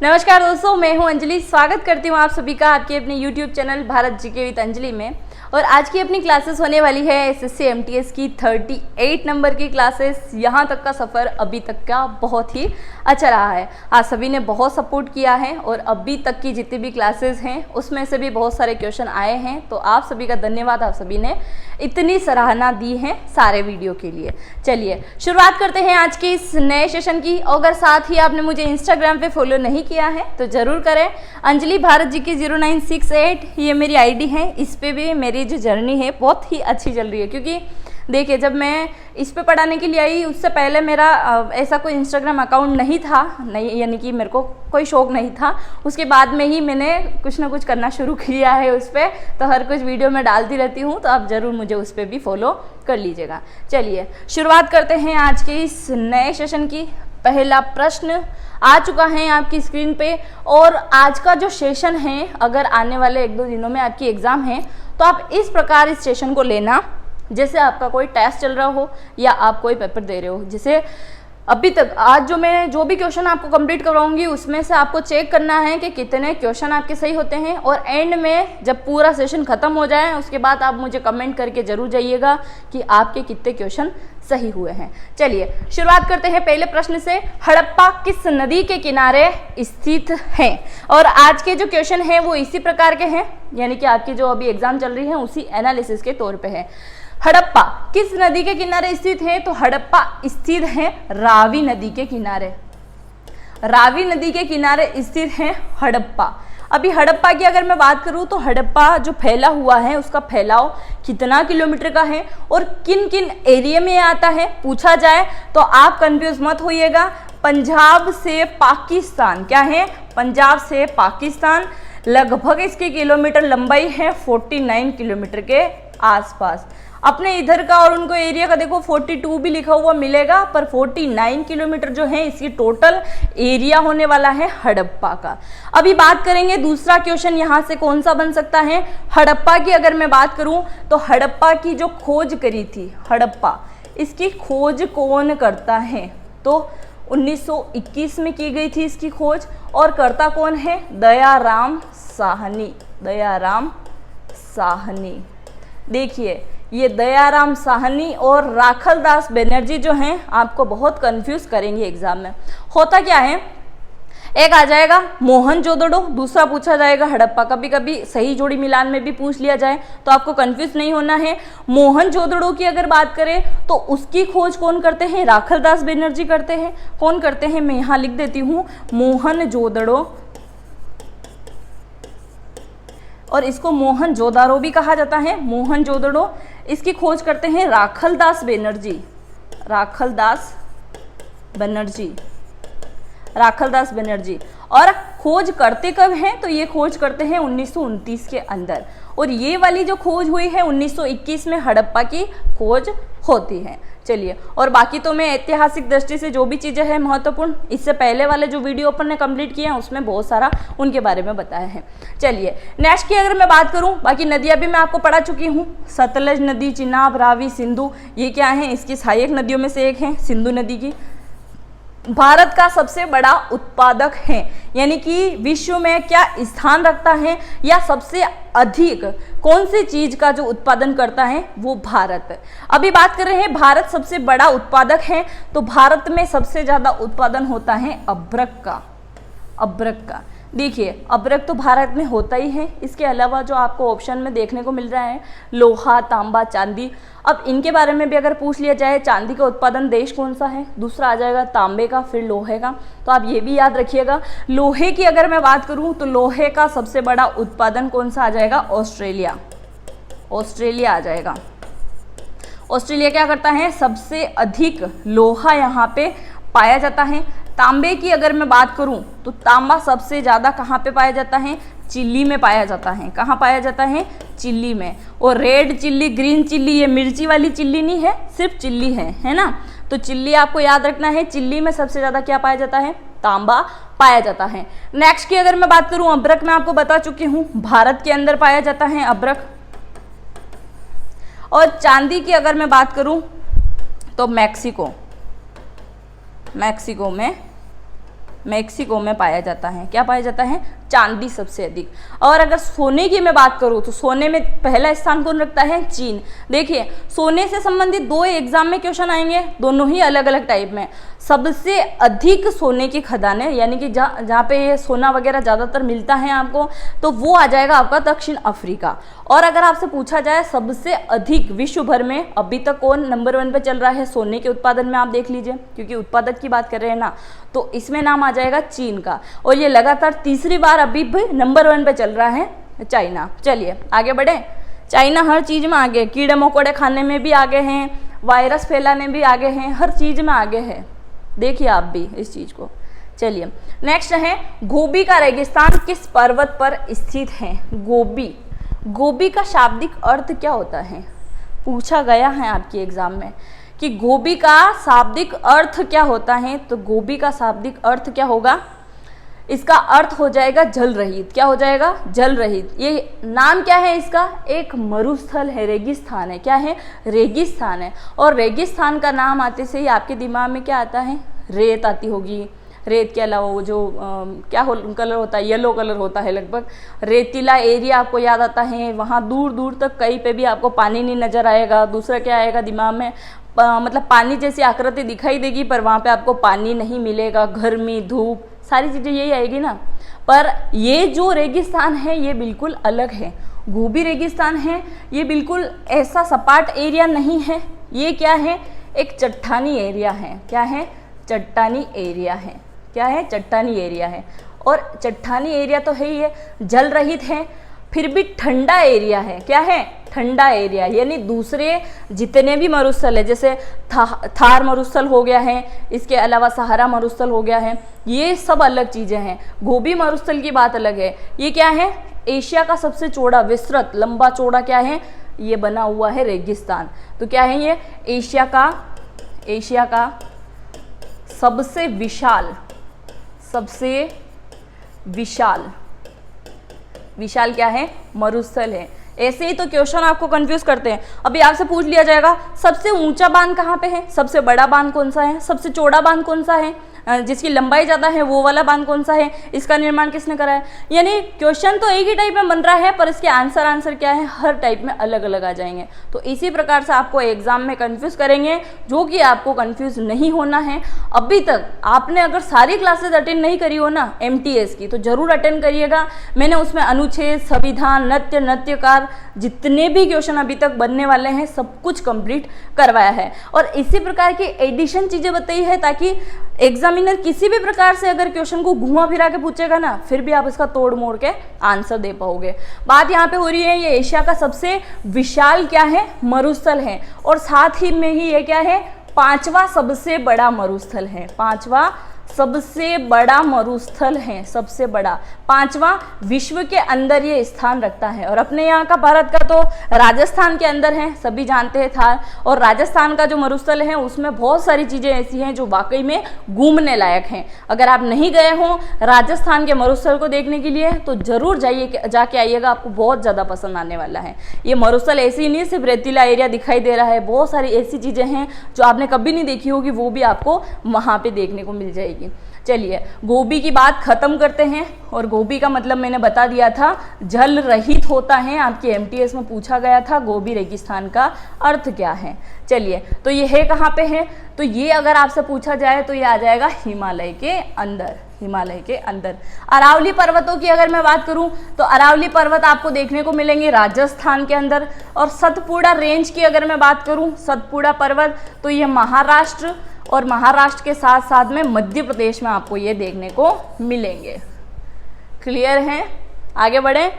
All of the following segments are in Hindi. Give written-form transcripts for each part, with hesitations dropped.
नमस्कार दोस्तों, मैं हूं अंजलि। स्वागत करती हूं आप सभी का आपके अपने YouTube channel Bharat GK with Anjali में। और आज की अपनी क्लासेस होने वाली है एसएससी एमटीएस की 38 नंबर की क्लासेस। यहां तक का सफ़र अभी तक का बहुत ही अच्छा रहा है। आज सभी ने बहुत सपोर्ट किया है और अभी तक की जितनी भी क्लासेस हैं उसमें से भी बहुत सारे क्वेश्चन आए हैं। तो आप सभी का धन्यवाद, आप सभी ने इतनी सराहना दी है सारे वीडियो के लिए। चलिए शुरुआत करते हैं आज के इस नए सेशन की। अगर साथ ही आपने मुझे इंस्टाग्राम पे फॉलो नहीं किया है तो ज़रूर करें। अंजलि भारत जी की 0968 ये मेरी आईडी है। इस पे भी मेरी जो जर्नी है बहुत ही अच्छी चल रही है, क्योंकि देखिए जब मैं इस पे पढ़ाने के लिए आई उससे पहले मेरा ऐसा कोई इंस्टाग्राम अकाउंट नहीं था, नहीं यानी कि मेरे को कोई शौक नहीं था। उसके बाद में ही मैंने कुछ ना कुछ करना शुरू किया है उस पर, तो हर कुछ वीडियो में डालती रहती हूँ, तो आप ज़रूर मुझे उस पर भी फॉलो कर लीजिएगा। चलिए शुरुआत करते हैं आज के इस नए सेशन की। पहला प्रश्न आ चुका है आपकी स्क्रीन पे। और आज का जो सेशन है, अगर आने वाले 1-2 दिनों में आपकी एग्ज़ाम है तो आप इस प्रकार इस सेशन को लेना जैसे आपका कोई टेस्ट चल रहा हो या आप कोई पेपर दे रहे हो। जैसे अभी तक आज जो भी क्वेश्चन आपको कंप्लीट करवाऊंगी उसमें से आपको चेक करना है कि कितने क्वेश्चन आपके सही होते हैं। और एंड में जब पूरा सेशन खत्म हो जाए उसके बाद आप मुझे कमेंट करके जरूर जाइएगा कि आपके कितने क्वेश्चन सही हुए हैं। चलिए शुरुआत करते हैं पहले प्रश्न से। हड़प्पा किस नदी के किनारे स्थित है? और आज के जो क्वेश्चन हैं वो इसी प्रकार के हैं, यानी कि आपकी जो अभी एग्जाम चल रही है उसी एनालिसिस के तौर पे है। हड़प्पा किस नदी के किनारे स्थित है? तो हड़प्पा स्थित है रावी नदी के किनारे। रावी नदी के किनारे स्थित है हड़प्पा। अभी हड़प्पा की अगर मैं बात करूं तो हड़प्पा जो फैला हुआ है उसका फैलाव कितना किलोमीटर का है और किन किन एरिया में आता है पूछा जाए तो आप कंफ्यूज मत होइएगा। पंजाब से पाकिस्तान, क्या है? पंजाब से पाकिस्तान। लगभग इसकी किलोमीटर लंबाई है 49 किलोमीटर के आसपास। अपने इधर का और उनको एरिया का देखो 42 भी लिखा हुआ मिलेगा, पर 49 किलोमीटर जो है इसकी टोटल एरिया होने वाला है हड़प्पा का। अभी बात करेंगे दूसरा क्वेश्चन यहाँ से कौन सा बन सकता है। हड़प्पा की अगर मैं बात करूँ तो हड़प्पा की जो खोज करी थी हड़प्पा, इसकी खोज कौन करता है? तो 1921 में की गई थी इसकी खोज। और करता कौन है? दयाराम साहनी। दयाराम साहनी। देखिए ये दयाराम साहनी और राखलदास बनर्जी जो हैं आपको बहुत कंफ्यूज करेंगे एग्जाम में। होता क्या है, एक आ जाएगा मोहनजोदड़ो, दूसरा पूछा जाएगा हड़प्पा। कभी कभी सही जोड़ी मिलान में भी पूछ लिया जाए तो आपको कंफ्यूज नहीं होना है। मोहनजोदड़ो की अगर बात करें तो उसकी खोज कौन करते हैं? राखलदास बनर्जी करते हैं। कौन करते हैं? मैं यहाँ लिख देती हूँ मोहनजोदड़ो, और इसको मोहनजोदारो भी कहा जाता है। मोहनजोदड़ो इसकी खोज करते हैं राखलदास बनर्जी। राखलदास बनर्जी। राखलदास बनर्जी। और खोज करते कब हैं? तो ये खोज करते हैं 1929 के अंदर। और ये वाली जो खोज हुई है 1921 में हड़प्पा की खोज होती है। चलिए, और बाकी तो मैं ऐतिहासिक दृष्टि से जो भी चीज़ें हैं महत्वपूर्ण, इससे पहले वाले जो वीडियो अपन ने कंप्लीट किए हैं उसमें बहुत सारा उनके बारे में बताया है। चलिए नेक्स्ट की अगर मैं बात करूं, बाकी नदियां भी मैं आपको पढ़ा चुकी हूं। सतलज नदी, चिनाब, रावी, सिंधु, ये क्या है? इसकी सहायक नदियों में से एक है सिंधु नदी की। भारत का सबसे बड़ा उत्पादक है, यानी कि विश्व में क्या स्थान रखता है या सबसे अधिक कौन सी चीज का जो उत्पादन करता है वो भारत। अभी बात कर रहे हैं भारत सबसे बड़ा उत्पादक है, तो भारत में सबसे ज्यादा उत्पादन होता है अभ्रक का। अभ्रक का देखिए, अभ्रक तो भारत में होता ही है। इसके अलावा जो आपको ऑप्शन में देखने को मिल रहा है लोहा, तांबा, चांदी। अब इनके बारे में भी अगर पूछ लिया जाए चांदी का उत्पादन देश कौन सा है, दूसरा आ जाएगा तांबे का, फिर लोहे का। तो आप ये भी याद रखिएगा। लोहे की अगर मैं बात करूं तो लोहे का सबसे बड़ा उत्पादन कौन सा आ जाएगा? ऑस्ट्रेलिया। ऑस्ट्रेलिया आ जाएगा। ऑस्ट्रेलिया क्या करता है? सबसे अधिक लोहा यहाँ पे पाया जाता है। तांबे की अगर मैं बात करूं तो तांबा सबसे ज़्यादा कहाँ पे पाया जाता है? चिली में पाया जाता है। कहाँ पाया जाता है? चिली में। और रेड चिल्ली, ग्रीन चिल्ली, ये मिर्ची वाली चिल्ली नहीं है, सिर्फ चिल्ली है ना। तो चिल्ली आपको याद रखना है। चिल्ली में सबसे ज़्यादा क्या पाया जाता है? तांबा पाया जाता है। नेक्स्ट की अगर मैं बात करूं, अभ्रक मैं आपको बता चुकी हूँ भारत के अंदर पाया जाता है अभ्रक। और चांदी की अगर मैं बात करूं तो मैक्सिको। मैक्सिको में मैक्सिको में पाया जाता है। क्या पाया जाता है? चांदी सबसे अधिक। और अगर सोने की मैं बात करूँ तो सोने में पहला स्थान कौन रखता है? चीन। देखिए सोने से संबंधित दो एग्जाम में क्वेश्चन आएंगे, दोनों ही अलग अलग टाइप में। सबसे अधिक सोने की खदानें यानी कि जहाँ पे ये सोना वगैरह ज़्यादातर मिलता है आपको, तो वो आ जाएगा आपका दक्षिण अफ्रीका। और अगर आपसे पूछा जाए सबसे अधिक विश्व भर में अभी तक कौन नंबर 1 पे चल रहा है सोने के उत्पादन में, आप देख लीजिए, क्योंकि उत्पादक की बात कर रहे हैं ना, तो इसमें नाम आ जाएगा चीन का। और ये लगातार तीसरी बार अभी भी नंबर 1 पे चल रहा है चाइना। चलिए आगे बढ़े। चाइना हर चीज में आगे, कीड़े मकोड़े खाने में भी आगे हैं, वायरस फैलाने भी आगे हैं, हर चीज में आगे है। देखिए आप भी इस चीज को। चलिए नेक्स्ट है, गोबी का रेगिस्तान किस पर्वत पर स्थित है? गोबी, गोबी का शाब्दिक अर्थ क्या होता है? पूछा गया है आपके एग्जाम में कि गोबी का शाब्दिक अर्थ क्या होता है। तो गोबी का शाब्दिक अर्थ क्या होगा? इसका अर्थ हो जाएगा जल रहित। क्या हो जाएगा? जल रहित। ये नाम क्या है इसका? एक मरुस्थल है, रेगिस्तान है। क्या है? रेगिस्तान है। और रेगिस्तान का नाम आते से ही आपके दिमाग में क्या आता है? रेत आती होगी। रेत के अलावा वो जो क्या कलर होता है? येलो कलर होता है लगभग। रेतीला एरिया आपको याद आता है। वहाँ दूर दूर तक कहीं पे भी आपको पानी नहीं नजर आएगा। दूसरा क्या आएगा दिमाग में? मतलब पानी जैसी आकृति दिखाई देगी पर वहाँ पे आपको पानी नहीं मिलेगा। गर्मी, धूप, सारी चीज़ें यही आएगी ना। पर ये जो रेगिस्तान है ये बिल्कुल अलग है। गोबी रेगिस्तान है, ये बिल्कुल ऐसा सपाट एरिया नहीं है। ये क्या है? एक चट्टानी एरिया है। क्या है? चट्टानी एरिया है। क्या है? चट्टानी एरिया है। और चट्टानी एरिया तो है ही है, जल रहित है, फिर भी ठंडा एरिया है। क्या है? ठंडा एरिया। यानी दूसरे जितने भी मरुस्थल है, जैसे थार मरुस्थल हो गया है, इसके अलावा सहारा मरुस्थल हो गया है, ये सब अलग चीज़ें हैं। गोबी मरुस्थल की बात अलग है। ये क्या है? एशिया का सबसे चौड़ा, विस्तृत, लंबा चौड़ा क्या है? ये बना हुआ है रेगिस्तान। तो क्या है ये? एशिया का सबसे विशाल क्या है? मरुस्थल है। ऐसे ही तो क्वेश्चन आपको कंफ्यूज करते हैं। अभी आपसे पूछ लिया जाएगा सबसे ऊंचा बांध कहाँ पे है, सबसे बड़ा बांध कौन सा है, सबसे चौड़ा बांध कौन सा है, जिसकी लंबाई ज़्यादा है वो वाला बांध कौन सा है, इसका निर्माण किसने करा है। यानी क्वेश्चन तो एक ही टाइप में बन रहा है पर इसके आंसर क्या है, हर टाइप में अलग अलग आ जाएंगे। तो इसी प्रकार से आपको एग्जाम में कंफ्यूज करेंगे, जो कि आपको कंफ्यूज नहीं होना है। अभी तक आपने अगर सारी क्लासेस अटेंड नहीं करी हो ना एमटीएस की, तो जरूर अटेंड करिएगा। मैंने उसमें अनुच्छेद, संविधान, नृत्यकार, जितने भी क्वेश्चन अभी तक बनने वाले हैं सब कुछ कंप्लीट करवाया है। और इसी प्रकार की एडिशन चीजें बताई है ताकि एग्जामिनर किसी भी प्रकार से अगर क्वेश्चन को घुमा फिरा के पूछेगा ना, फिर भी आप इसका तोड़ मोड़ के आंसर दे पाओगे। बात यहाँ पे हो रही है, ये एशिया का सबसे विशाल क्या है, मरुस्थल है, और साथ ही में ही ये क्या है, 5वां सबसे बड़ा मरुस्थल है। 5वां सबसे बड़ा मरुस्थल है, सबसे बड़ा, 5वां विश्व के अंदर ये स्थान रखता है। और अपने यहाँ का, भारत का तो राजस्थान के अंदर है, सभी जानते हैं थार। और राजस्थान का जो मरुस्थल है उसमें बहुत सारी चीज़ें ऐसी हैं जो वाकई में घूमने लायक हैं। अगर आप नहीं गए हो राजस्थान के मरुस्थल को देखने के लिए तो जरूर जाके आइएगा, आपको बहुत ज़्यादा पसंद आने वाला है। ये मरुस्थल ऐसे ही नहीं सिर्फ रेतीला एरिया दिखाई दे रहा है, बहुत सारी ऐसी चीज़ें हैं जो आपने कभी नहीं देखी होगी, वो भी आपको वहाँ पर देखने को मिल जाएगी। चलिए गोबी की बात खत्म करते हैं। और गोबी का मतलब मैंने बता दिया था, जल रहित होता है। आपके एमटीएस में पूछा गया था गोबी रेगिस्तान का अर्थ क्या है। चलिए तो ये है कहाँ पे है, तो ये अगर आपसे पूछा जाए तो ये आ जाएगा हिमालय के अंदर। हिमालय के अंदर अरावली पर्वतों की अगर मैं बात करूं तो अरावली पर्वत आपको देखने को मिलेंगे राजस्थान के अंदर। और सतपुड़ा रेंज की अगर मैं बात करूं, सतपुड़ा पर्वत, तो ये महाराष्ट्र और महाराष्ट्र के साथ साथ में मध्य प्रदेश में आपको ये देखने को मिलेंगे। क्लियर है? आगे बढ़े।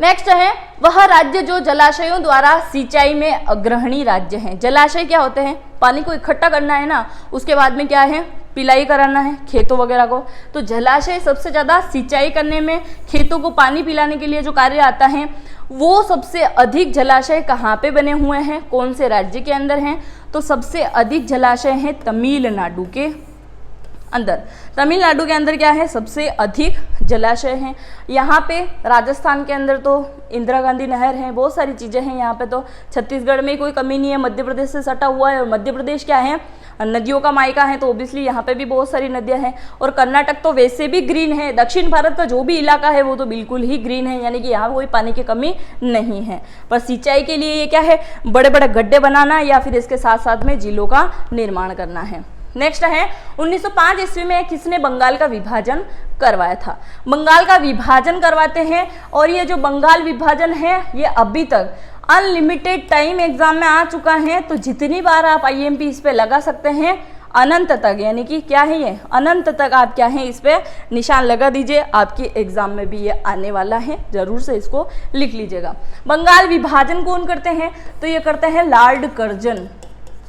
नेक्स्ट है वह राज्य जो जलाशयों द्वारा सिंचाई में अग्रणी राज्य है। जलाशय क्या होते हैं, पानी को इकट्ठा करना है ना, उसके बाद में क्या है, पिलाई कराना है खेतों वगैरह को। तो जलाशय सबसे ज़्यादा सिंचाई करने में, खेतों को पानी पिलाने के लिए जो कार्य आता है, वो सबसे अधिक जलाशय कहाँ पे बने हुए हैं, कौन से राज्य के अंदर हैं, तो सबसे अधिक जलाशय हैं तमिलनाडु के अंदर। तमिलनाडु के अंदर क्या है, सबसे अधिक जलाशय हैं। यहाँ पे राजस्थान के अंदर तो इंदिरा गांधी नहर है, बहुत सारी चीज़ें हैं यहाँ पे। तो छत्तीसगढ़ में कोई कमी नहीं है, मध्य प्रदेश से सटा हुआ है। और मध्य प्रदेश क्या है, नदियों का मायका है, तो ऑब्वियसली यहाँ पे भी बहुत सारी नदियाँ हैं। और कर्नाटक तो वैसे भी ग्रीन है, दक्षिण भारत का जो भी इलाका है वो तो बिल्कुल ही ग्रीन है, यानी कि यहाँ कोई पानी की कमी नहीं है। पर सिंचाई के लिए ये क्या है, बड़े बड़े गड्ढे बनाना या फिर इसके साथ साथ में झीलों का निर्माण करना है। नेक्स्ट है 1905 ईस्वी में किसने बंगाल का विभाजन करवाया था। बंगाल का विभाजन करवाते हैं, और ये जो बंगाल विभाजन है ये अभी तक अनलिमिटेड टाइम एग्जाम में आ चुका है, तो जितनी बार आप आईएमपी इस पे लगा सकते हैं अनंत तक, यानी कि क्या है ये अनंत तक आप क्या है इस पे निशान लगा दीजिए, आपके एग्जाम में भी ये आने वाला है, जरूर से इसको लिख लीजिएगा। बंगाल विभाजन कौन करते हैं, तो ये करते हैं लॉर्ड कर्जन।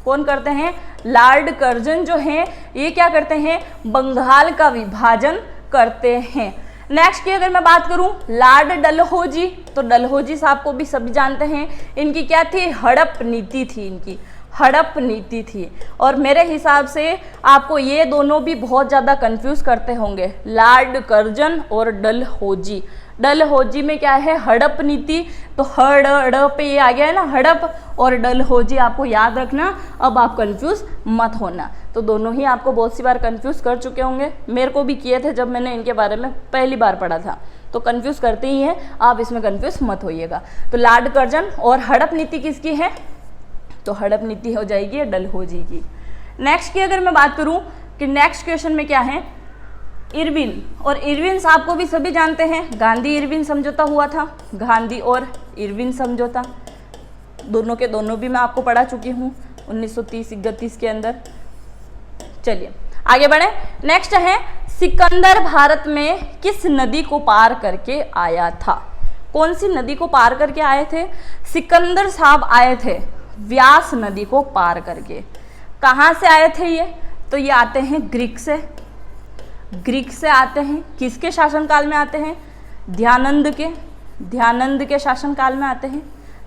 कौन करते हैं, लॉर्ड कर्जन जो हैं ये क्या करते हैं, बंगाल का विभाजन करते हैं। नेक्स्ट की अगर मैं बात करूं लॉर्ड डलहौजी, तो डलहौजी साहब को भी सभी जानते हैं, इनकी क्या थी, हड़प नीति थी, इनकी हड़प नीति थी। और मेरे हिसाब से आपको ये दोनों भी बहुत ज़्यादा कंफ्यूज करते होंगे, लॉर्ड कर्जन और डलहौजी। डलहौजी में क्या है, हड़प नीति, तो हड़प ये आ गया है ना, हड़प, और डलहौजी आपको याद रखना, अब आप कंफ्यूज मत होना। तो दोनों ही आपको बहुत सी बार कंफ्यूज कर चुके होंगे, मेरे को भी किए थे जब मैंने इनके बारे में पहली बार पढ़ा था, तो कंफ्यूज करते ही हैं, आप इसमें कंफ्यूज मत होइएगा। तो लॉर्ड कर्जन और हड़प नीति किसकी है, तो हड़प नीति हो जाएगी डलहौजी की। नेक्स्ट की अगर मैं बात करूं कि नेक्स्ट क्वेश्चन में क्या है, इरविन, और इरविन साहब को भी सभी जानते हैं, गांधी इरविन समझौता हुआ था, गांधी और इरविन समझौता, दोनों के दोनों भी मैं आपको पढ़ा चुकी हूँ 1930-31 के अंदर। चलिए आगे बढ़े। नेक्स्ट है सिकंदर भारत में किस नदी को पार करके आया था। कौन सी नदी को पार करके आए थे, सिकंदर साहब आए थे व्यास नदी को पार करके। कहाँ से आए थे ये, तो ये आते हैं ग्रीक से, ग्रीक से आते हैं। किसके शासनकाल में आते हैं, ध्यानंद के शासनकाल में आते हैं,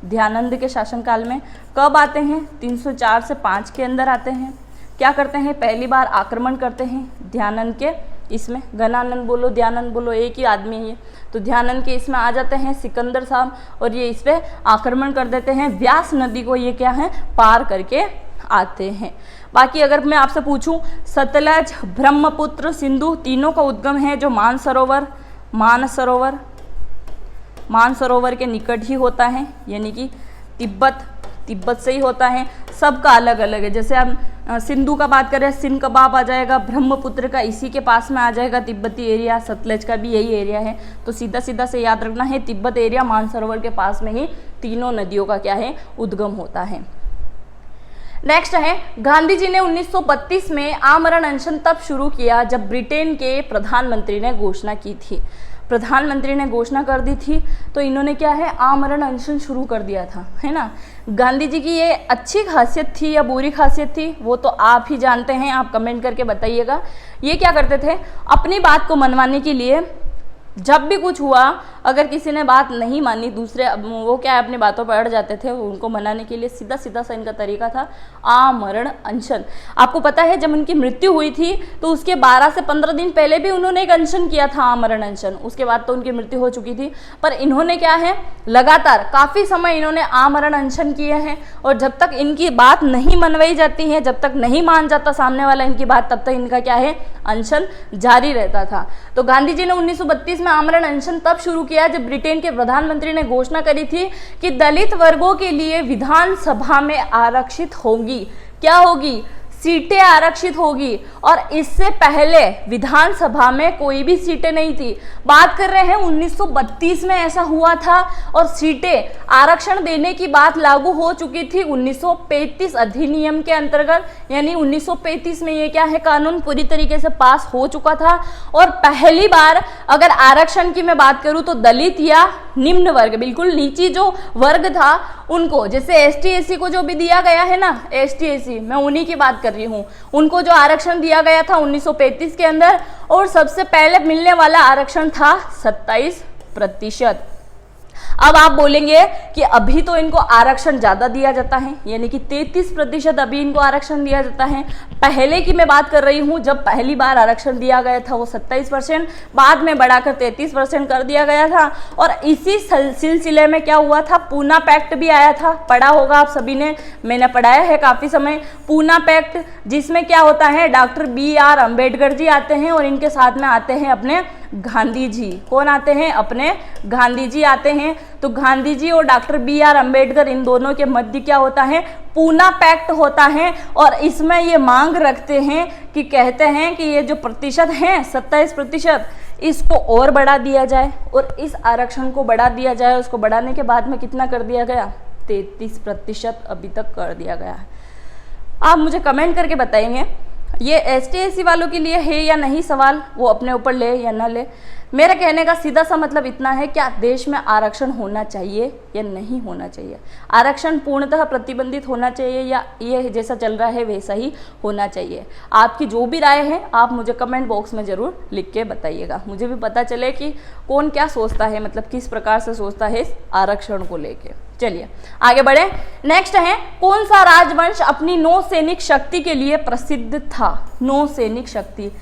ध्यानंद के शासनकाल में। कब आते हैं, 304 से 5 के अंदर आते हैं। क्या करते हैं, पहली बार आक्रमण करते हैं ध्यानंद के इसमें, गणानंद बोलो ध्यानंद बोलो एक ही आदमी है, तो ध्यानंद के इसमें आ जाते हैं सिकंदर साहब, और ये इस पर आक्रमण कर देते हैं, व्यास नदी को ये क्या है पार करके आते हैं। बाकी अगर मैं आपसे पूछूं, सतलज, ब्रह्मपुत्र, सिंधु तीनों का उद्गम है जो मानसरोवर के निकट ही होता है, यानी कि तिब्बत से ही होता है। सबका अलग अलग है, जैसे हम सिंधु का बात करें, सिंध कबाब आ जाएगा, ब्रह्मपुत्र का इसी के पास में आ जाएगा तिब्बती एरिया, सतलज का भी यही एरिया है। तो सीधा से याद रखना है, तिब्बत एरिया मानसरोवर के पास में ही तीनों नदियों का क्या है उद्गम होता है। नेक्स्ट है, गांधी जी ने 1932 में आमरण अनशन तब शुरू किया जब ब्रिटेन के प्रधानमंत्री ने घोषणा की थी। प्रधानमंत्री ने घोषणा कर दी थी तो इन्होंने क्या है आमरण अनशन शुरू कर दिया था, है ना। गांधी जी की ये अच्छी खासियत थी या बुरी खासियत थी वो तो आप ही जानते हैं, आप कमेंट करके बताइएगा। ये क्या करते थे, अपनी बात को मनवाने के लिए जब भी कुछ हुआ, अगर किसी ने बात नहीं मानी, दूसरे वो क्या है अपनी बातों पर अड़ जाते थे, उनको मनाने के लिए सीधा सा इनका तरीका था आमरण अनशन। आपको पता है जब उनकी मृत्यु हुई थी तो उसके 12 से 15 दिन पहले भी उन्होंने एक अनशन किया था, आमरण अनशन। उसके बाद तो उनकी मृत्यु हो चुकी थी, पर इन्होंने क्या है लगातार काफ़ी समय इन्होंने आमरण अनशन किए हैं, और जब तक इनकी बात नहीं मनवाई जाती है, जब तक नहीं मान जाता सामने वाला इनकी बात, तब तक इनका क्या है अनशन जारी रहता था। तो गांधी जी ने 1932 में आमरण अनशन तब शुरू किया जब ब्रिटेन के प्रधानमंत्री ने घोषणा करी थी कि दलित वर्गों के लिए विधानसभा में आरक्षित होगी, क्या होगी, सीटें आरक्षित होगी। और इससे पहले विधानसभा में कोई भी सीटें नहीं थी। बात कर रहे हैं 1932 में ऐसा हुआ था, और सीटें आरक्षण देने की बात लागू हो चुकी थी 1935 अधिनियम के अंतर्गत, यानी 1935 में ये क्या है कानून पूरी तरीके से पास हो चुका था। और पहली बार अगर आरक्षण की मैं बात करूं तो दलित या निम्न वर्ग, बिल्कुल नीची जो वर्ग था उनको, जैसे एसटी एससी को जो भी दिया गया है ना, एसटी एससी मैं उन्हीं की बात कर रही हूँ, उनको जो आरक्षण दिया गया था 1935 के अंदर, और सबसे पहले मिलने वाला आरक्षण था 27%। अब आप बोलेंगे कि अभी तो इनको आरक्षण ज्यादा दिया जाता है, यानी कि 33% अभी इनको आरक्षण दिया जाता है। पहले की मैं बात कर रही हूं, जब पहली बार आरक्षण दिया गया था वो 27%, बाद में बढ़ाकर 33% कर दिया गया था। और इसी सिलसिले में क्या हुआ था, पूना पैक्ट भी आया था, पढ़ा होगा आप सभी ने, मैंने पढ़ाया है काफी समय। पूना पैक्ट, जिसमें क्या होता है, डॉक्टर BR अम्बेडकर जी आते हैं और इनके साथ में आते हैं अपने गांधी जी। कौन आते हैं, अपने गांधी जी आते हैं। तो गांधी जी और डॉक्टर BR अम्बेडकर, इन दोनों के मध्य क्या होता है, पूना पैक्ट होता है। और इसमें ये मांग रखते हैं कि कहते हैं कि ये जो प्रतिशत है 27%, इसको और बढ़ा दिया जाए और इस आरक्षण को बढ़ा दिया जाए। उसको बढ़ाने के बाद में कितना कर दिया गया, 33% अभी तक कर दिया गया है। आप मुझे कमेंट करके बताएंगे ये ST/SC वालों के लिए है या नहीं सवाल, वो अपने ऊपर ले या ना ले। मेरा कहने का सीधा सा मतलब इतना है, क्या देश में आरक्षण होना चाहिए या नहीं होना चाहिए? आरक्षण पूर्णतः प्रतिबंधित होना चाहिए या ये जैसा चल रहा है वैसा ही होना चाहिए? आपकी जो भी राय है आप मुझे कमेंट बॉक्स में ज़रूर लिख के बताइएगा, मुझे भी पता चले कि कौन क्या सोचता है, मतलब किस प्रकार से सोचता है इस आरक्षण को लेके। चलिए आगे बढ़े। नेक्स्ट है, कौन सा राजवंश अपनी नौसैनिक शक्ति के लिए प्रसिद्ध था? नौसैनिक शक्ति,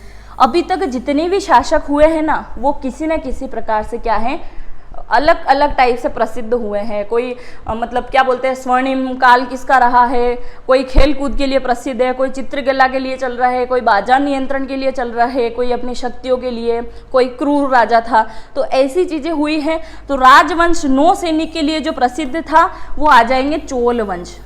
अभी तक जितने भी शासक हुए हैं ना, वो किसी न किसी प्रकार से क्या है, अलग अलग टाइप से प्रसिद्ध हुए हैं। कोई मतलब क्या बोलते हैं, स्वर्णिम काल किसका रहा है, कोई खेल कूद के लिए प्रसिद्ध है, कोई चित्रकला के लिए चल रहा है, कोई बाजार नियंत्रण के लिए चल रहा है, कोई अपनी शक्तियों के लिए, कोई क्रूर राजा था। तो ऐसी चीजें हुई हैं। तो राजवंश नौसैनिक के लिए जो प्रसिद्ध था वो आ जाएंगे चोल वंश।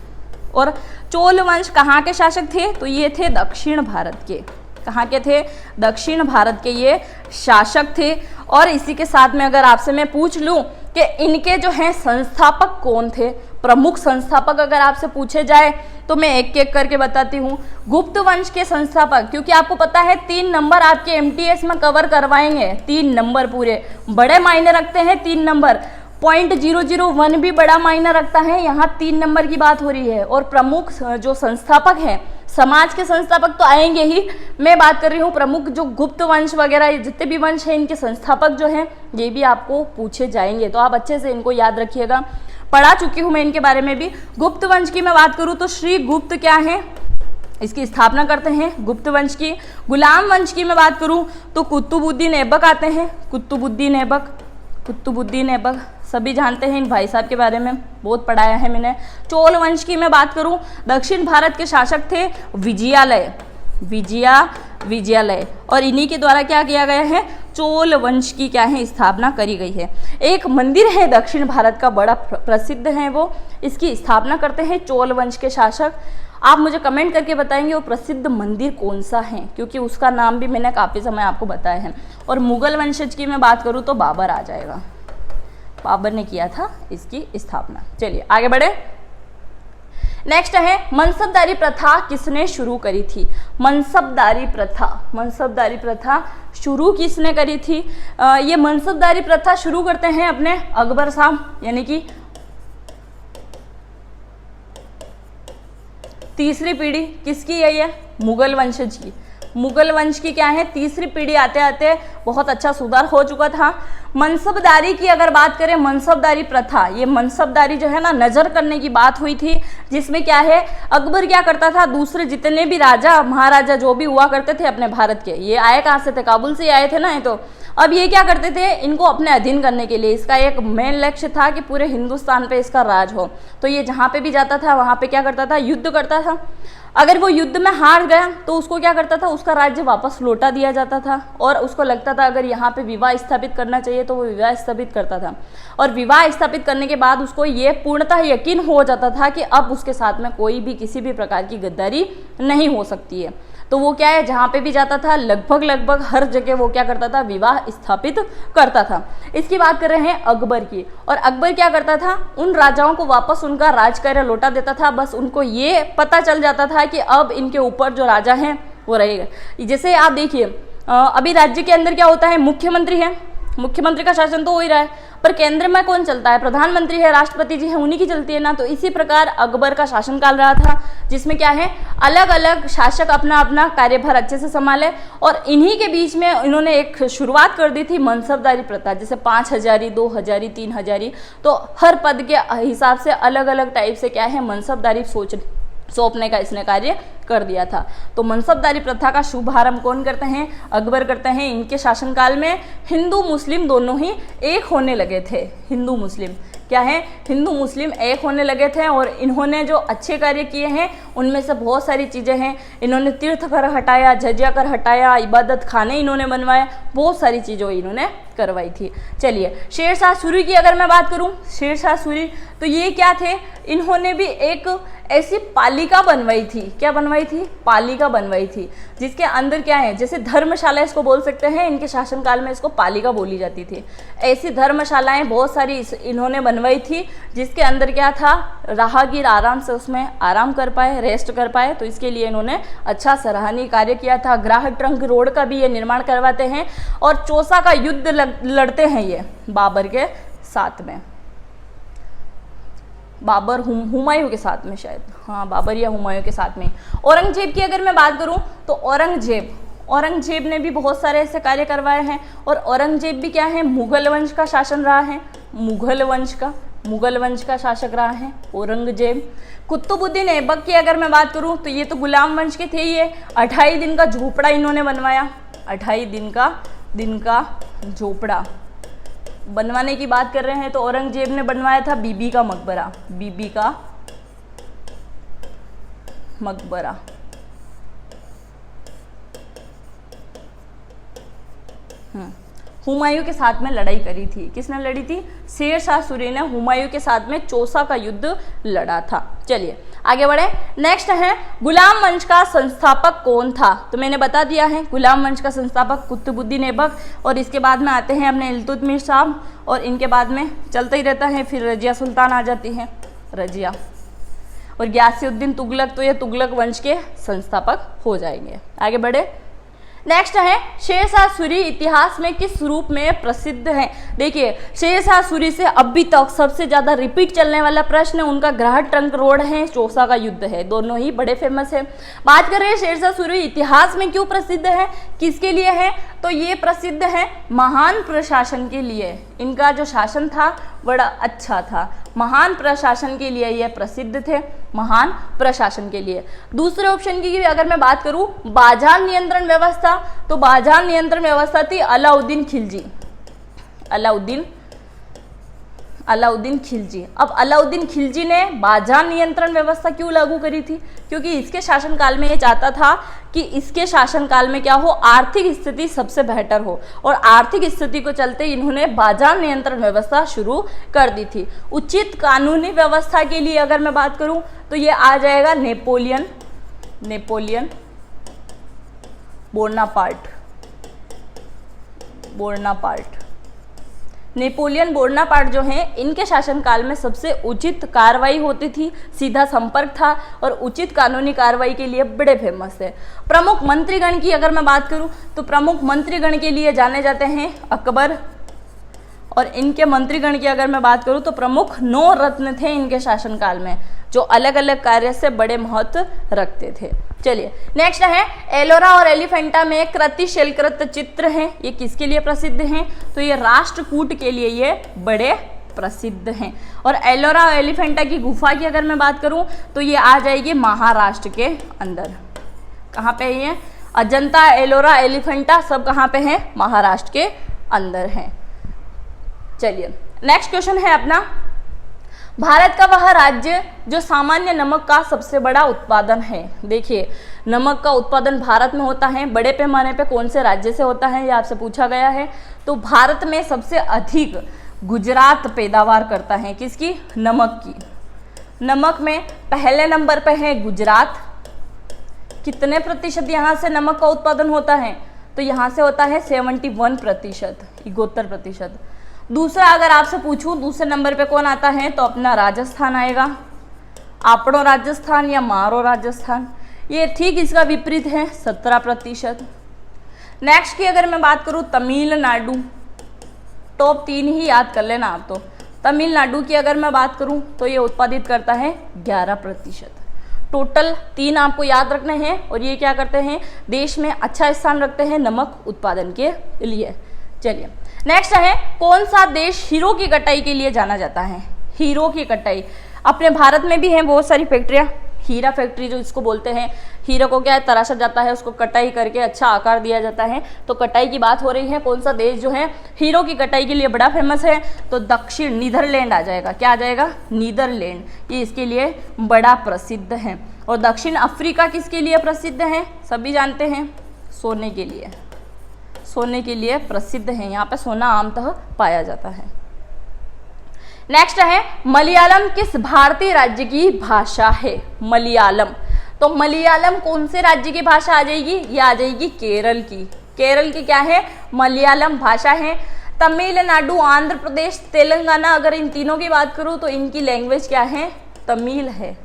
और चोल वंश कहाँ के शासक थे? तो ये थे दक्षिण भारत के। कहाँ के थे? दक्षिण भारत के ये शासक थे। और इसी के साथ में अगर आपसे मैं पूछ लूं कि इनके जो हैं संस्थापक कौन थे, प्रमुख संस्थापक अगर आपसे पूछे जाए तो मैं एक एक करके बताती हूँ। गुप्त वंश के संस्थापक, क्योंकि आपको पता है 3 नंबर आपके MTS में कवर करवाएंगे, 3 नंबर पूरे बड़े मायने रखते हैं। 3 नंबर 0.001 भी बड़ा मायना रखता है, यहाँ 3 नंबर की बात हो रही है। और प्रमुख जो संस्थापक हैं, समाज के संस्थापक तो आएंगे ही, मैं बात कर रही हूँ प्रमुख जो गुप्त वंश वगैरह जितने भी वंश हैं, इनके संस्थापक जो हैं ये भी आपको पूछे जाएंगे। तो आप अच्छे से इनको याद रखिएगा, पढ़ा चुकी हूँ मैं इनके बारे में भी। गुप्त वंश की मैं बात करूँ तो श्री गुप्त क्या है, इसकी स्थापना करते हैं गुप्त वंश की। गुलाम वंश की मैं बात करूँ तो कुतुबुद्दीन ऐबक आते हैं। कुतुबुद्दीन ऐबक सभी जानते हैं इन भाई साहब के बारे में, बहुत पढ़ाया है मैंने। चोल वंश की मैं बात करूं, दक्षिण भारत के शासक थे विजयालय, और इन्हीं के द्वारा क्या किया गया है, चोल वंश की क्या है, स्थापना करी गई है। एक मंदिर है दक्षिण भारत का बड़ा प्रसिद्ध है, वो इसकी स्थापना करते हैं चोल वंश के शासक। आप मुझे कमेंट करके बताएंगे वो प्रसिद्ध मंदिर कौन सा है, क्योंकि उसका नाम भी मैंने काफ़ी समय आपको बताया है। और मुगल वंशज की मैं बात करूँ तो बाबर आ जाएगा, बाबर ने किया था इसकी स्थापना। चलिए आगे बढ़े। नेक्स्ट है, मनसबदारी प्रथा किसने शुरू करी थी? मनसबदारी प्रथा शुरू किसने करी थी? ये मनसबदारी प्रथा शुरू करते हैं अपने अकबर साहब, यानी कि तीसरी पीढ़ी किसकी है ये? मुगल वंशज की। मुगल वंश की क्या है, तीसरी पीढ़ी आते आते बहुत अच्छा सुधार हो चुका था। मनसबदारी की अगर बात करें, मनसबदारी प्रथा, ये मनसबदारी जो है ना, नजर करने की बात हुई थी, जिसमें क्या है, अकबर क्या करता था, दूसरे जितने भी राजा महाराजा जो भी हुआ करते थे अपने भारत के, ये आए कहाँ से थे, काबुल से आए थे ना। तो अब ये क्या करते थे, इनको अपने अधीन करने के लिए, इसका एक मेन लक्ष्य था कि पूरे हिंदुस्तान पे इसका राज हो। तो ये जहाँ पे भी जाता था वहाँ पे क्या करता था, युद्ध करता था। अगर वो युद्ध में हार गया तो उसको क्या करता था, उसका राज्य वापस लौटा दिया जाता था। और उसको लगता था अगर यहाँ पे विवाह स्थापित करना चाहिए तो वो विवाह स्थापित करता था। और विवाह स्थापित करने के बाद उसको ये पूर्णतः यकीन हो जाता था कि अब उसके साथ में कोई भी किसी भी प्रकार की गद्दारी नहीं हो सकती है। तो वो क्या है, जहाँ पे भी जाता था लगभग हर जगह वो क्या करता था, विवाह स्थापित करता था। इसकी बात कर रहे हैं अकबर की। और अकबर क्या करता था, उन राजाओं को वापस उनका राजकार्य लौटा देता था। बस उनको ये पता चल जाता था कि अब इनके ऊपर जो राजा हैं वो रहेगा। जैसे आप देखिए, अभी राज्य के अंदर क्या होता है, मुख्यमंत्री है। मुख्यमंत्री का शासन तो हो ही रहा है, पर केंद्र में कौन चलता है? प्रधानमंत्री है, राष्ट्रपति जी है, उन्हीं की चलती है ना। तो इसी प्रकार अकबर का शासनकाल रहा था, जिसमें क्या है, अलग अलग शासक अपना अपना कार्यभार अच्छे से संभाले, और इन्हीं के बीच में इन्होंने एक शुरुआत कर दी थी मनसबदारी प्रथा, जैसे 5,000, 2,000, 3,000। तो हर पद के हिसाब से अलग अलग टाइप से क्या है, मनसबदारी सौंपने का इसने कार्य कर दिया था। तो मनसबदारी प्रथा का शुभारंभ कौन करते हैं? अकबर करते हैं। इनके शासनकाल में हिंदू मुस्लिम दोनों ही एक होने लगे थे। हिंदू मुस्लिम क्या है, हिंदू मुस्लिम एक होने लगे थे, और इन्होंने जो अच्छे कार्य किए हैं उनमें से बहुत सारी चीज़ें हैं। इन्होंने तीर्थ कर हटाया, जजिया कर हटाया, इबादत खाने इन्होंने बनवाए, बहुत सारी चीज़ें इन्होंने करवाई थी। चलिए, शेरशाह सूरी की अगर मैं बात करूं, शेरशाह सूरी तो ये क्या थे, इन्होंने भी एक ऐसी पालिका बनवाई थी। क्या बनवाई थी? पालिका बनवाई थी, जिसके अंदर क्या है, जैसे धर्मशाला इसको बोल सकते हैं, इनके शासनकाल में इसको पालिका बोली जाती थी। ऐसी धर्मशालाएं बहुत सारी इन्होंने बनवाई थी, जिसके अंदर क्या था, राहगीर आराम से उसमें आराम कर पाए, रेस्ट कर पाए। तो इसके लिए इन्होंने अच्छा सराहनीय कार्य किया था। ग्राह ट्रंक रोड का भी ये निर्माण करवाते हैं, और चौसा का युद्ध लड़ते हैं ये बाबर के साथ में, बाबर हुमायूं के साथ में, शायद हाँ बाबर या हुमायूं के साथ में। औरंगजेब की अगर मैं बात करूं तो औरंगजेब ने भी बहुत सारे ऐसे कार्य करवाए हैं, और औरंगजेब भी क्या है, मुगल वंश का शासन रहा है, मुगल वंश का शासक रहा है औरंगजेब। कुतुबुद्दीन ऐबक की अगर मैं बात करूं तो ये तो गुलाम वंश के थे। ये 28 दिन का झोपड़ा इन्होंने बनवाया, 28 दिन का झोपड़ा बनवाने की बात कर रहे हैं तो औरंगजेब ने बनवाया था बीबी का मकबरा। हुमायूं के साथ में लड़ाई करी थी। किसने लड़ी थी? शेरशाह सूरी ने हुमायूं के साथ में चौसा का युद्ध लड़ा था। चलिए आगे बढ़े। नेक्स्ट है, गुलाम वंश का संस्थापक कौन था? तो मैंने बता दिया है, गुलाम वंश का संस्थापक कुतुबुद्दीन ऐबक, और इसके बाद में आते हैं अपने इल्तुतमिश साहब, और इनके बाद में चलता ही रहता है, फिर रजिया सुल्तान आ जाती है, रजिया, और गियासुद्दीन तुगलक। तो ये तुगलक वंश के संस्थापक हो जाएंगे। आगे बढ़े। नेक्स्ट है, शेरशाह सूरी इतिहास में किस रूप में प्रसिद्ध है? देखिए, शेरशाह सूरी से अभी तक सबसे ज्यादा रिपीट चलने वाला प्रश्न उनका ग्राह ट्रंक रोड है, चौसा का युद्ध है, दोनों ही बड़े फेमस है। बात कर रहे हैं शेरशाह सूरी इतिहास में क्यों प्रसिद्ध है, किसके लिए है? तो ये प्रसिद्ध है महान प्रशासन के लिए। इनका जो शासन था बड़ा अच्छा था, महान प्रशासन के लिए ये प्रसिद्ध थे, महान प्रशासन के लिए। दूसरे ऑप्शन की अगर मैं बात करूं, बाजार नियंत्रण व्यवस्था, तो बाजार नियंत्रण व्यवस्था थी अलाउद्दीन खिलजी। अलाउद्दीन खिलजी। अब अलाउद्दीन खिलजी ने बाजार नियंत्रण व्यवस्था क्यों लागू करी थी? क्योंकि इसके शासनकाल में ये चाहता था कि इसके शासनकाल में क्या हो, आर्थिक स्थिति सबसे बेहतर हो, और आर्थिक स्थिति को चलते इन्होंने बाजार नियंत्रण व्यवस्था शुरू कर दी थी। उचित कानूनी व्यवस्था के लिए अगर मैं बात करूं तो ये आ जाएगा नेपोलियन बोनापार्ट जो हैं, इनके शासनकाल में सबसे उचित कार्रवाई होती थी, सीधा संपर्क था, और उचित कानूनी कार्रवाई के लिए बड़े फेमस है। प्रमुख मंत्रीगण की अगर मैं बात करूं तो प्रमुख मंत्रीगण के लिए जाने जाते हैं अकबर, और इनके मंत्रीगण की अगर मैं बात करूं तो प्रमुख 9 रत्न थे इनके शासनकाल में, जो अलग अलग कार्य से बड़े महत्व रखते थे। चलिए नेक्स्ट है, एलोरा और एलिफेंटा में कृतिशैलकृत चित्र हैं, ये किसके लिए प्रसिद्ध हैं? तो ये राष्ट्रकूट के लिए ये बड़े प्रसिद्ध हैं। और एलोरा और एलिफेंटा की गुफा की अगर मैं बात करूं तो ये आ जाएगी महाराष्ट्र के अंदर। कहाँ पे है ये? अजंता, एलोरा, एलिफेंटा सब कहाँ पे हैं? महाराष्ट्र के अंदर हैं। चलिए नेक्स्ट क्वेश्चन है अपना, भारत का वह राज्य जो सामान्य नमक का सबसे बड़ा उत्पादन है। देखिए, नमक का उत्पादन भारत में होता है, बड़े पैमाने पे कौन से राज्य से होता है ये आपसे पूछा गया है। तो भारत में सबसे अधिक गुजरात पैदावार करता है, किसकी? नमक की। नमक में पहले नंबर पे है गुजरात। कितने प्रतिशत यहाँ से नमक का उत्पादन होता है? तो यहाँ से होता है 71%, 71%। दूसरा अगर आपसे पूछूं दूसरे नंबर पे कौन आता है तो अपना राजस्थान आएगा, आपड़ो राजस्थान या मारो राजस्थान। ये ठीक इसका विपरीत है, 17%। नेक्स्ट की अगर मैं बात करूं तमिलनाडु, टॉप 3 ही याद कर लेना आप। तो तमिलनाडु की अगर मैं बात करूं तो ये उत्पादित करता है 11%। टोटल 3 आपको याद रखने हैं और ये क्या करते हैं, देश में अच्छा स्थान रखते हैं नमक उत्पादन के लिए। चलिए नेक्स्ट है, कौन सा देश हीरो की कटाई के लिए जाना जाता है। हीरो की कटाई अपने भारत में भी है बहुत सारी फैक्ट्रियां, हीरा फैक्ट्री जो इसको बोलते हैं। हीरे को क्या है, तराशा जाता है, उसको कटाई करके अच्छा आकार दिया जाता है। तो कटाई की बात हो रही है, कौन सा देश जो है हीरो की कटाई के लिए बड़ा फेमस है, तो दक्षिण नीदरलैंड आ जाएगा। क्या आ जाएगा, नीदरलैंड, ये इसके लिए बड़ा प्रसिद्ध है। और दक्षिण अफ्रीका किसके लिए प्रसिद्ध है, सभी जानते हैं, सोने के लिए, सोने के लिए प्रसिद्ध है। यहाँ पे सोना आमतः पाया जाता है। नेक्स्ट है, मलयालम किस भारतीय राज्य की भाषा है। मलयालम, तो मलयालम कौन से राज्य की भाषा आ जाएगी, ये आ जाएगी केरल की। केरल की क्या है, मलयालम भाषा है। तमिलनाडु, आंध्र प्रदेश, तेलंगाना, अगर इन तीनों की बात करूं तो इनकी लैंग्वेज क्या है, तमिल है।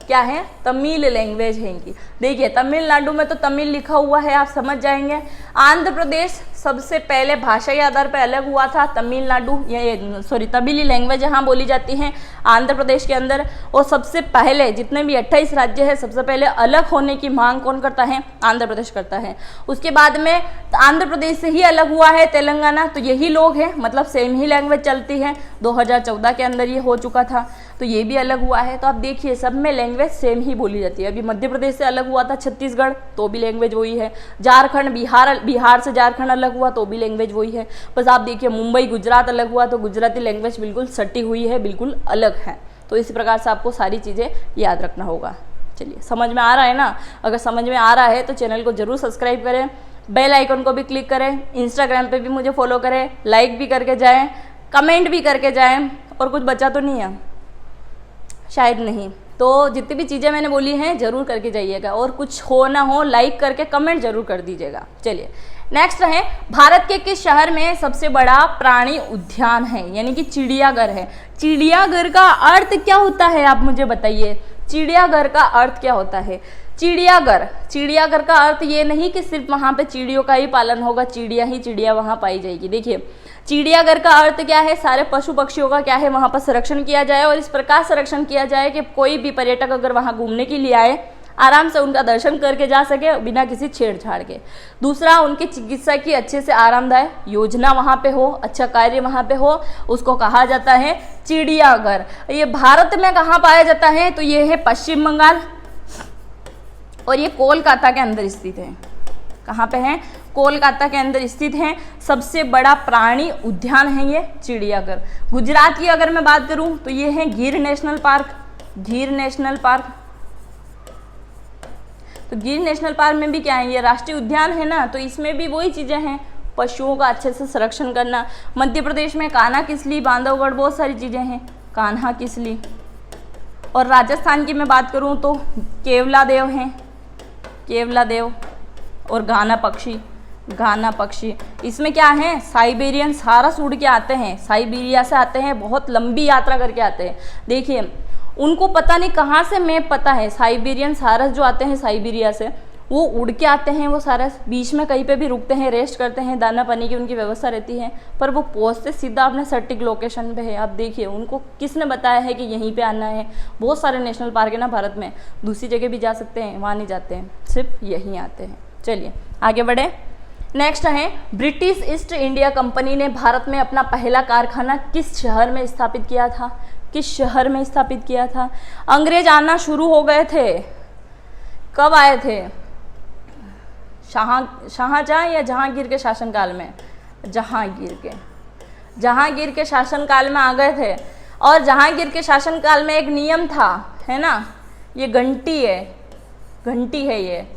क्या है, तमिल लैंग्वेज है इनकी। देखिए तमिलनाडु में तो तमिल लिखा हुआ है, आप समझ जाएंगे। आंध्र प्रदेश सबसे पहले भाषा के आधार पर अलग हुआ था, तमिलनाडु तमिली लैंग्वेज यहाँ बोली जाती है आंध्र प्रदेश के अंदर। और सबसे पहले जितने भी 28 राज्य है, सबसे पहले अलग होने की मांग कौन करता है, आंध्र प्रदेश करता है। उसके बाद में आंध्र प्रदेश से ही अलग हुआ है तेलंगाना, तो यही लोग हैं, मतलब सेम ही लैंग्वेज चलती है। 2014 के अंदर ये हो चुका था, तो ये भी अलग हुआ है। तो आप देखिए सब में लैंग्वेज सेम ही बोली जाती है। अभी मध्य प्रदेश से अलग हुआ था छत्तीसगढ़, तो भी लैंग्वेज वही है। झारखंड, बिहार से झारखंड अलग हुआ तो भी लैंग्वेज वही है। बस आप देखिए मुंबई, गुजरात अलग हुआ तो गुजराती लैंग्वेज बिल्कुल सटी हुई है, बिल्कुल अलग है। तो इसी प्रकार से आपको सारी चीज़ें याद रखना होगा। चलिए समझ में आ रहा है ना, अगर समझ में आ रहा है तो चैनल को जरूर सब्सक्राइब करें, बेल आइकन को भी क्लिक करें, इंस्टाग्राम पे भी मुझे फॉलो करें, लाइक भी करके जाएं, कमेंट भी करके जाएं। और कुछ बचा तो नहीं है, शायद नहीं। तो जितनी भी चीज़ें मैंने बोली हैं जरूर करके जाइएगा, और कुछ हो ना हो लाइक करके कमेंट जरूर कर दीजिएगा। चलिए नेक्स्ट है, भारत के किस शहर में सबसे बड़ा प्राणी उद्यान है, यानी कि चिड़ियाघर है। चिड़ियाघर का अर्थ क्या होता है, आप मुझे बताइए। चिड़ियाघर का अर्थ क्या होता है। चिड़ियाघर का अर्थ ये नहीं कि सिर्फ वहाँ पे चिड़ियों का ही पालन होगा, चिड़िया वहाँ पाई जाएगी। देखिए चिड़ियाघर का अर्थ क्या है, सारे पशु पक्षियों का क्या है, वहाँ पर संरक्षण किया जाए, और इस प्रकार संरक्षण किया जाए कि कोई भी पर्यटक अगर वहाँ घूमने के लिए आए आराम से उनका दर्शन करके जा सके बिना किसी छेड़छाड़ के। दूसरा, उनकी चिकित्सा की अच्छे से आरामदायक योजना वहाँ पे हो, अच्छा कार्य वहाँ पे हो, उसको कहा जाता है चिड़ियाघर। ये भारत में कहाँ पाया जाता है, तो ये है पश्चिम बंगाल, और ये कोलकाता के अंदर स्थित है। कहाँ पे है, कोलकाता के अंदर स्थित है। सबसे बड़ा प्राणी उद्यान है ये चिड़ियाघर। गुजरात की अगर मैं बात करूं तो ये है गिर नेशनल पार्क। गिर नेशनल पार्क, तो गिर नेशनल पार्क में भी क्या है, ये राष्ट्रीय उद्यान है ना, तो इसमें भी वही चीजें हैं, पशुओं का अच्छे से संरक्षण करना। मध्य प्रदेश में कान्हा किसली, बांधवगढ़, बहुत सारी चीजें हैं, कान्हा किसली। और राजस्थान की मैं बात करूं तो केवला देव हैं, केवला देव, और घाना पक्षी। इसमें क्या है, साइबेरियन सारस उड़ के आते हैं, साइबेरिया से आते हैं, बहुत लंबी यात्रा करके आते हैं। देखिए उनको पता नहीं कहाँ से मैप पता है, साइबेरियन सारस जो आते हैं साइबेरिया से, वो उड़ के आते हैं। वो सारस बीच में कहीं पे भी रुकते हैं, रेस्ट करते हैं, दाना पानी की उनकी व्यवस्था रहती है, पर वो पहुँचते सीधा अपने सटीक लोकेशन पे है। आप देखिए उनको किसने बताया है कि यहीं पे आना है। बहुत सारे नेशनल पार्क है ना भारत में, दूसरी जगह भी जा सकते हैं, वहाँ नहीं जाते हैं, सिर्फ यहीं आते हैं। चलिए आगे बढ़े। नेक्स्ट है, ब्रिटिश ईस्ट इंडिया कंपनी ने भारत में अपना पहला कारखाना किस शहर में स्थापित किया था। किस शहर में स्थापित किया था। अंग्रेज आना शुरू हो गए थे, कब आए थे, शाहजहां या जहांगीर के शासनकाल में, जहांगीर के शासनकाल में आ गए थे। और जहांगीर के शासनकाल में एक नियम था, है ना, ये घंटी है ये।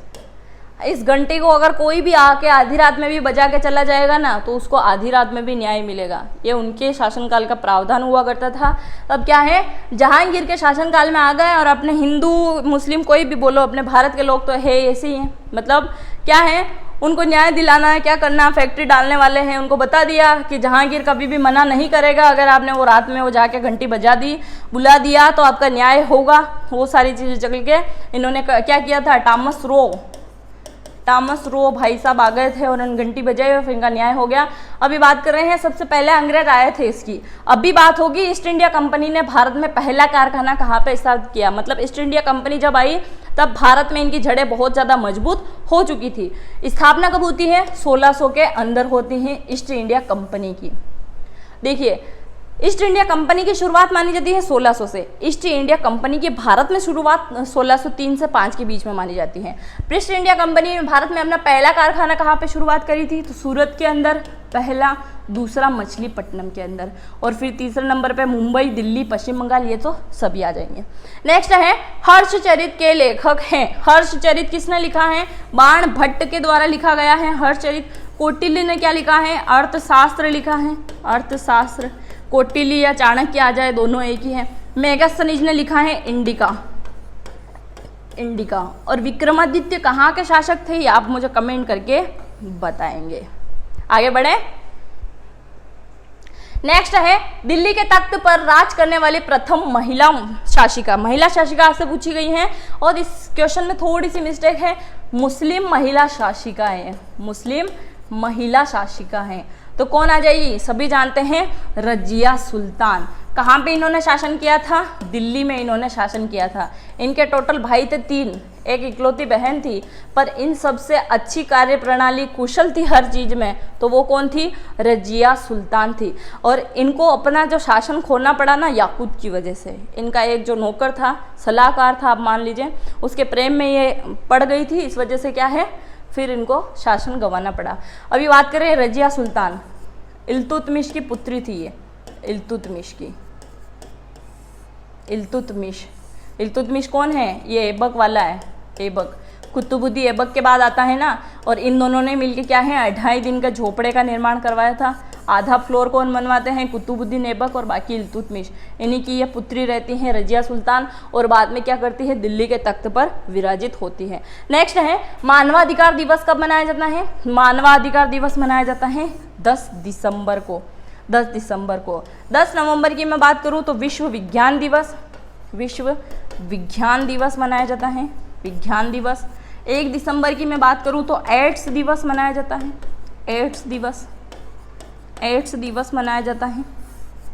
इस घंटी को अगर कोई भी आके आधी रात में भी बजा के चला जाएगा ना, तो उसको आधी रात में भी न्याय मिलेगा। ये उनके शासनकाल का प्रावधान हुआ करता था। अब क्या है, जहांगीर के शासनकाल में आ गए, और अपने हिंदू मुस्लिम कोई भी बोलो, अपने भारत के लोग तो है ऐसे ही हैं। मतलब क्या है, उनको न्याय दिलाना है, क्या करना, फैक्ट्री डालने वाले हैं, उनको बता दिया कि जहांगीर कभी भी मना नहीं करेगा। अगर आपने वो रात में वो जाके घंटी बजा दी, बुला दिया, तो आपका न्याय होगा। वो सारी चीज़ें चल के इन्होंने क्या किया था, टॉमस रो भाई साहब आ गए थे और उन्होंने घंटी बजाई और फिर इनका न्याय हो गया। अभी बात कर रहे हैं सबसे पहले अंग्रेज आए थे इसकी। अभी बात होगी ईस्ट इंडिया कंपनी ने भारत में पहला कारखाना कहाँ पे स्थापित किया। मतलब ईस्ट इंडिया कंपनी जब आई तब भारत में इनकी जड़ें बहुत ज़्यादा मजबूत हो चुकी थी। स्थापना कब होती है? 1600 के अंदर होती है ईस्ट इंडिया कंपनी की। देखिए, ईस्ट इंडिया कंपनी की शुरुआत मानी जाती है 1600 से। ईस्ट इंडिया कंपनी की भारत में शुरुआत 1603 से 5 के बीच में मानी जाती है। ईस्ट इंडिया कंपनी ने भारत में अपना पहला कारखाना कहाँ पे शुरुआत करी थी? तो सूरत के अंदर पहला, दूसरा मछलीपट्टनम के अंदर, और फिर तीसरे नंबर पे मुंबई, दिल्ली, पश्चिम बंगाल, ये तो सभी आ जाएंगे। नेक्स्ट है हर्षचरित के लेखक हैं। हर्षचरित किसने लिखा है? बाण भट्ट के द्वारा लिखा गया है हर्षचरित। कौटिल्य ने क्या लिखा है? अर्थशास्त्र लिखा है, अर्थशास्त्र। कौटिल्य या चाणक्य आ जाए, दोनों एक ही है। मेगास्थनीज ने लिखा है इंडिका, इंडिका। और विक्रमादित्य कहाँ के शासक थे? ये आप मुझे कमेंट करके बताएंगे। आगे बढ़े। नेक्स्ट है दिल्ली के तख्त पर राज करने वाली प्रथम महिला शासिका। महिला शासिका आपसे पूछी गई है और इस क्वेश्चन में थोड़ी सी मिस्टेक है, मुस्लिम महिला शासिका है, मुस्लिम महिला शासिका है। तो कौन आ जाएगी? सभी जानते हैं, रजिया सुल्तान। कहाँ पे इन्होंने शासन किया था? दिल्ली में इन्होंने शासन किया था। इनके टोटल भाई थे 3, एक इकलौती बहन थी, पर इन सबसे अच्छी कार्य प्रणाली, कुशल थी हर चीज में, तो वो कौन थी? रजिया सुल्तान थी। और इनको अपना जो शासन खोना पड़ा ना याकूत की वजह से। इनका एक जो नौकर था, सलाहकार था, आप मान लीजिए, उसके प्रेम में ये पड़ गई थी, इस वजह से क्या है, फिर इनको शासन गंवाना पड़ा। अभी बात करें रजिया सुल्तान, इल्तुतमिश की पुत्री थी ये, इल्तुतमिश की, इल्तुतमिश। इल्तुतमिश कौन है? ये ऐबक वाला है, ऐबक। कुतुबुद्दीन ऐबक के बाद आता है ना। और इन दोनों ने मिलकर क्या है, 2.5 दिन का झोपड़े का निर्माण करवाया था। आधा फ्लोर कौन बनवाते हैं? कुतुबुद्दीन ऐबक, और बाकी इल्तुतमिश। इन्हीं की ये पुत्री रहती है रजिया सुल्तान, और बाद में क्या करती है? दिल्ली के तख्त पर विराजित होती है। नेक्स्ट है मानवाधिकार दिवस कब मनाया जाता है? मानवाधिकार दिवस मनाया जाता है 10 दिसंबर को। 10 दिसंबर को। 10 नवंबर की मैं बात करूं तो विश्व विज्ञान दिवस, विश्व विज्ञान दिवस मनाया जाता है, विज्ञान दिवस। 1 दिसंबर की मैं बात करूं तो एड्स दिवस मनाया जाता है, एड्स दिवस, एड्स दिवस मनाया जाता है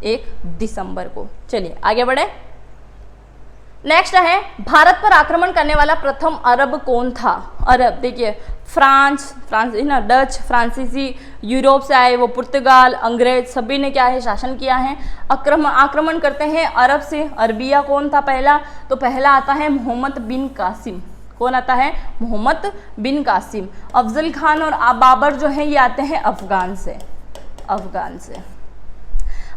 1 दिसंबर को। चलिए आगे बढ़े। नेक्स्ट है भारत पर आक्रमण करने वाला प्रथम अरब कौन था? अरब, देखिए, फ्रांस ना, डच, फ्रांसीसी, यूरोप से आए वो, पुर्तगाल, अंग्रेज, सभी ने क्या है, शासन किया है। आक्रमण करते हैं अरब से। अरबिया कौन था पहला? तो पहला आता है मोहम्मद बिन कासिम। कौन आता है? मोहम्मद बिन कासिम। अफजल खान और बाबर जो है ये आते हैं अफगान से, अफगान से।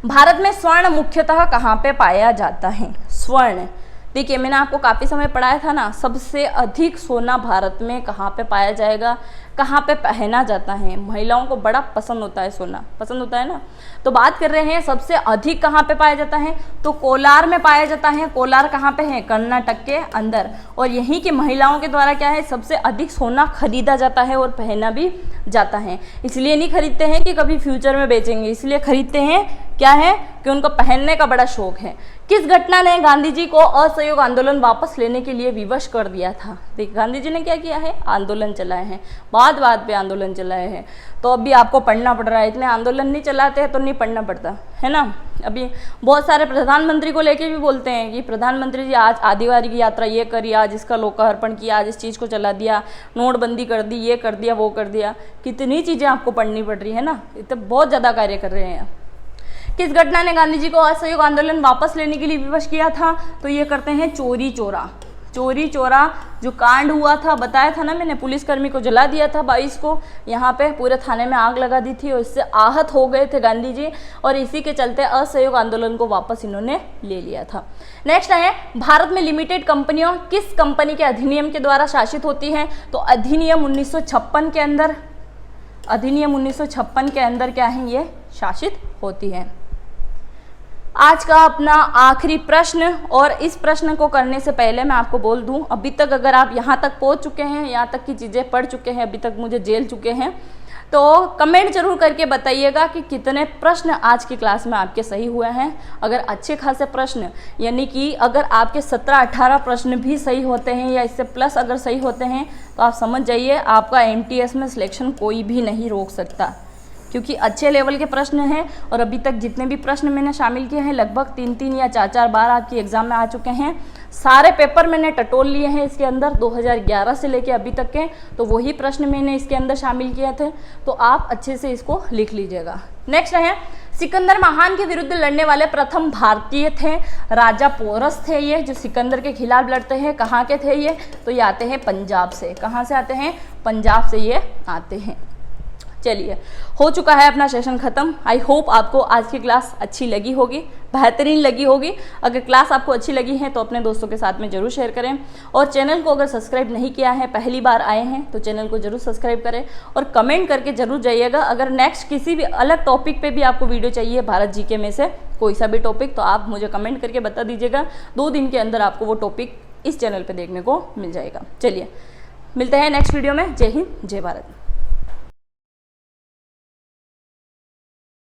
भारत में स्वर्ण मुख्यतः कहाँ पे पाया जाता है? स्वर्ण, देखिए मैंने आपको काफ़ी समय पढ़ाया था ना, सबसे अधिक सोना भारत में कहाँ पे पाया जाएगा, कहाँ पे पहना जाता है? महिलाओं को बड़ा पसंद होता है सोना, पसंद होता है ना। तो बात कर रहे हैं सबसे अधिक कहाँ पे पाया जाता है, तो कोलार में पाया जाता है। कोलार कहाँ पे है? कर्नाटक के अंदर। और यहीं की महिलाओं के द्वारा क्या है, सबसे अधिक सोना खरीदा जाता है और पहना भी जाता है। इसलिए नहीं खरीदते हैं कि कभी फ्यूचर में बेचेंगे, इसलिए खरीदते हैं क्या है कि उनको पहनने का बड़ा शौक है। किस घटना ने गांधी जी को असहयोग आंदोलन वापस लेने के लिए विवश कर दिया था? देखिए गांधी जी ने क्या किया है, आंदोलन चलाए हैं, बात बात पे आंदोलन चलाए हैं। तो अभी आपको पढ़ना पड़ रहा है, इतने आंदोलन नहीं चलाते हैं तो नहीं पढ़ना पड़ता है ना। अभी बहुत सारे प्रधानमंत्री को लेके भी बोलते हैं कि प्रधानमंत्री जी आज आदिवासी की यात्रा ये करी, आज इसका लोकार्पण किया, आज इस चीज़ को चला दिया, नोटबंदी कर दी, ये कर दिया, वो कर दिया। कितनी चीज़ें आपको पढ़नी पड़ रही है ना, इतने बहुत ज़्यादा कार्य कर रहे हैं। किस घटना ने गांधी जी को असहयोग आंदोलन वापस लेने के लिए विवश किया था? तो ये करते हैं चोरी चोरा। चोरी चोरा जो कांड हुआ था, बताया था ना मैंने, पुलिसकर्मी को जला दिया था 22 को, यहाँ पे पूरे थाने में आग लगा दी थी और इससे आहत हो गए थे गांधी जी, और इसी के चलते असहयोग आंदोलन को वापस इन्होंने ले लिया था। नेक्स्ट है भारत में लिमिटेड कंपनियों किस कंपनी के अधिनियम के द्वारा शासित होती हैं? तो अधिनियम 1956 के अंदर, अधिनियम 1956 के अंदर क्या है, ये शासित होती है। आज का अपना आखिरी प्रश्न, और इस प्रश्न को करने से पहले मैं आपको बोल दूं, अभी तक अगर आप यहाँ तक पहुँच चुके हैं, यहाँ तक की चीज़ें पढ़ चुके हैं, अभी तक मुझे झेल चुके हैं, तो कमेंट जरूर करके बताइएगा कि कितने प्रश्न आज की क्लास में आपके सही हुए हैं। अगर अच्छे खासे प्रश्न, यानी कि अगर आपके 17-18 प्रश्न भी सही होते हैं या इससे प्लस अगर सही होते हैं, तो आप समझ जाइए आपका MTS में सिलेक्शन कोई भी नहीं रोक सकता, क्योंकि अच्छे लेवल के प्रश्न हैं और अभी तक जितने भी प्रश्न मैंने शामिल किए हैं लगभग 3-3 या 4-4 बार आपकी एग्ज़ाम में आ चुके हैं। सारे पेपर मैंने टटोल लिए हैं इसके अंदर 2011 से लेके अभी तक के, तो वही प्रश्न मैंने इसके अंदर शामिल किए थे, तो आप अच्छे से इसको लिख लीजिएगा। नेक्स्ट है सिकंदर महान के विरुद्ध लड़ने वाले प्रथम भारतीय थे, राजा पोरस थे ये, जो सिकंदर के खिलाफ लड़ते हैं। कहाँ के थे ये? तो ये आते हैं पंजाब से। कहाँ से आते हैं? पंजाब से ये आते हैं। चलिए, हो चुका है अपना सेशन ख़त्म। आई होप आपको आज की क्लास अच्छी लगी होगी, बेहतरीन लगी होगी। अगर क्लास आपको अच्छी लगी है तो अपने दोस्तों के साथ में ज़रूर शेयर करें, और चैनल को अगर सब्सक्राइब नहीं किया है, पहली बार आए हैं तो चैनल को ज़रूर सब्सक्राइब करें और कमेंट करके ज़रूर जाइएगा। अगर नेक्स्ट किसी भी अलग टॉपिक पे भी आपको वीडियो चाहिए भारत जीके में से कोई सा भी टॉपिक, तो आप मुझे कमेंट करके बता दीजिएगा। 2 दिन के अंदर आपको वो टॉपिक इस चैनल पर देखने को मिल जाएगा। चलिए, मिलते हैं नेक्स्ट वीडियो में। जय हिंद, जय भारत।